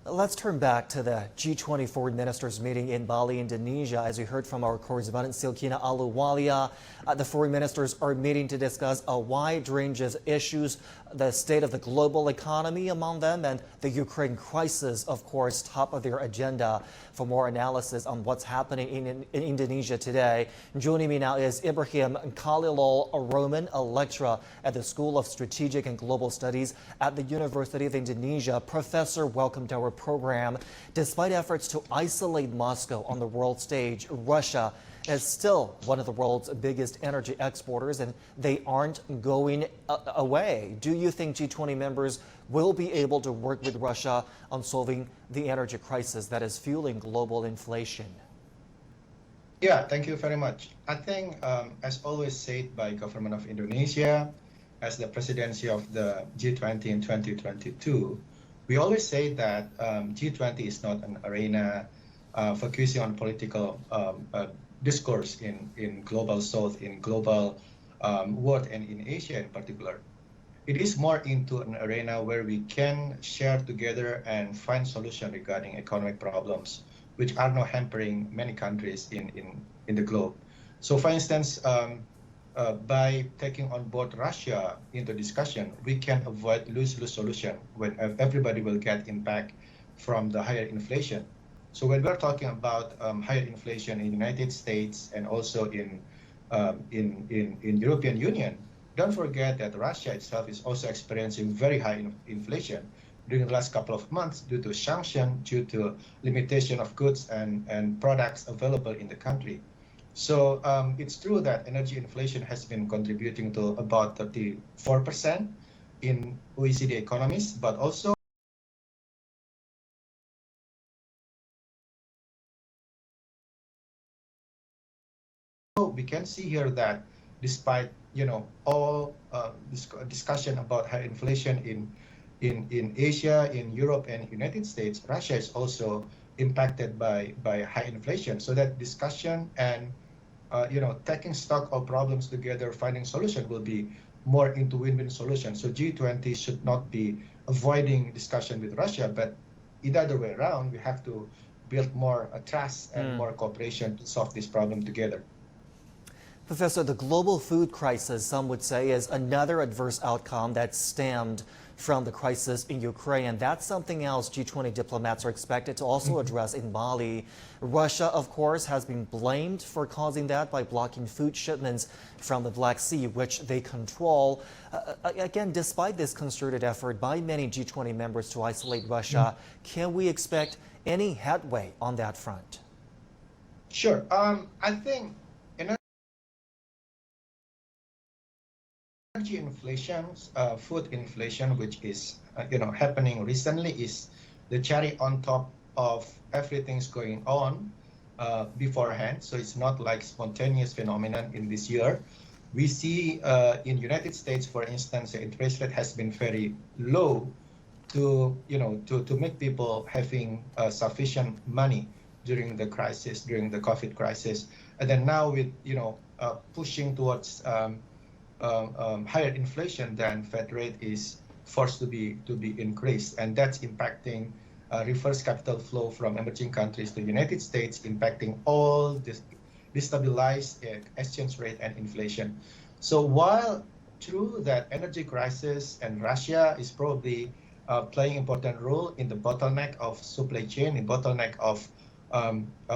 Let's turn back to the G20 foreign ministers meeting in Bali, Indonesia. As we heard from our correspondent Silkina Aluwalia, the foreign ministers are meeting to discuss a wide range of issues, the state of the global economy among them, and the Ukraine crisis, of course, top of their agenda. For more analysis on what's happening in Indonesia today, joining me now is Ibrahim Khalilul, a Roman, a lecturer at the School of Strategic and Global Studies at the University of Indonesia. Professor, welcome to our program. Despite efforts to isolate Moscow on the world stage, Russia is still one of the world's biggest energy exporters, and they aren't going away. Do you think G20 members will be able to work with Russia on solving the energy crisis that is fueling global inflation? Yeah, thank you very much. I think, as always said by government of Indonesia, as the presidency of the G20 in 2022, we always say that G20 is not an arena focusing on political discourse in global south, in global world, and in Asia in particular. It is more into an arena where we can share together and find solutions regarding economic problems, which are now hampering many countries in the globe. So, for instance, by taking on board Russia into discussion, we can avoid lose-lose solution when everybody will get impact from the higher inflation. So when we're talking about higher inflation in the United States and also in European Union, don't forget that Russia itself is also experiencing very high inflation during the last couple of months due to sanction, due to limitation of goods and products available in the country. So it's true that energy inflation has been contributing to about 34% in OECD economies, but also we can see here that despite all discussion about high inflation in Asia, in Europe, and United States, Russia is also impacted by high inflation. So that discussion and taking stock of problems together, finding solution will be more into win-win solution. So G20 should not be avoiding discussion with Russia, but the other way around, we have to build more trust and more cooperation to solve this problem together. Professor, the global food crisis, some would say, is another adverse outcome that stemmed from the crisis in Ukraine. And that's something else G20 diplomats are expected to also address in Bali. Russia, of course, has been blamed for causing that by blocking food shipments from the Black Sea, which they control. Again, despite this concerted effort by many G20 members to isolate Russia, can we expect any headway on that front? Sure. I think energy inflation, food inflation, which is happening recently, is the cherry on top of everything's going on beforehand. So it's not like spontaneous phenomenon in this year. We see in United States, for instance, the interest rate has been very low to make people having sufficient money during the crisis, during the COVID crisis, and then now with pushing towards higher inflation, then Fed rate is forced to be increased, and that's impacting reverse capital flow from emerging countries to the United States, impacting all this destabilized exchange rate and inflation. So while true that energy crisis and Russia is probably playing an important role in the bottleneck of supply chain, in bottleneck of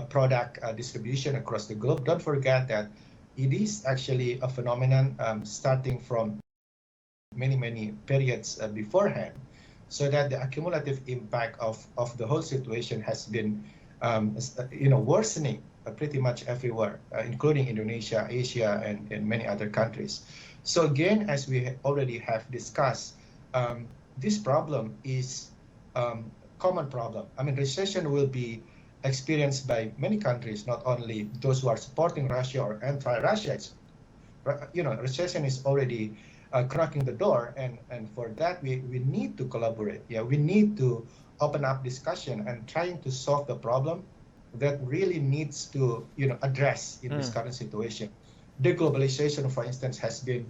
product distribution across the globe, don't forget that it is actually a phenomenon starting from many periods beforehand, so that the accumulative impact of the whole situation has been worsening pretty much everywhere, including Indonesia, Asia, and many other countries. So again, as we already have discussed, this problem is common problem. I mean, recession will be experienced by many countries, not only those who are supporting Russia or anti-Russia. Recession is already cracking the door, and for that we need to collaborate. Yeah, we need to open up discussion and trying to solve the problem that really needs to address in this current situation. Deglobalization, for instance, has been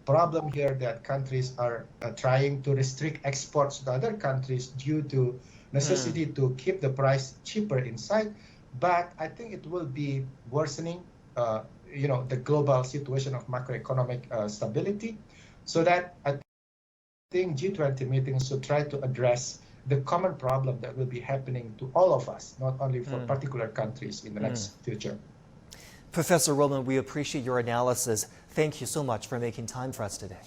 problem here that countries are trying to restrict exports to other countries due to necessity to keep the price cheaper inside, but I think it will be worsening, the global situation of macroeconomic stability, so that I think G20 meetings should try to address the common problem that will be happening to all of us, not only for particular countries in the next future. Professor Roman, we appreciate your analysis. Thank you so much for making time for us today.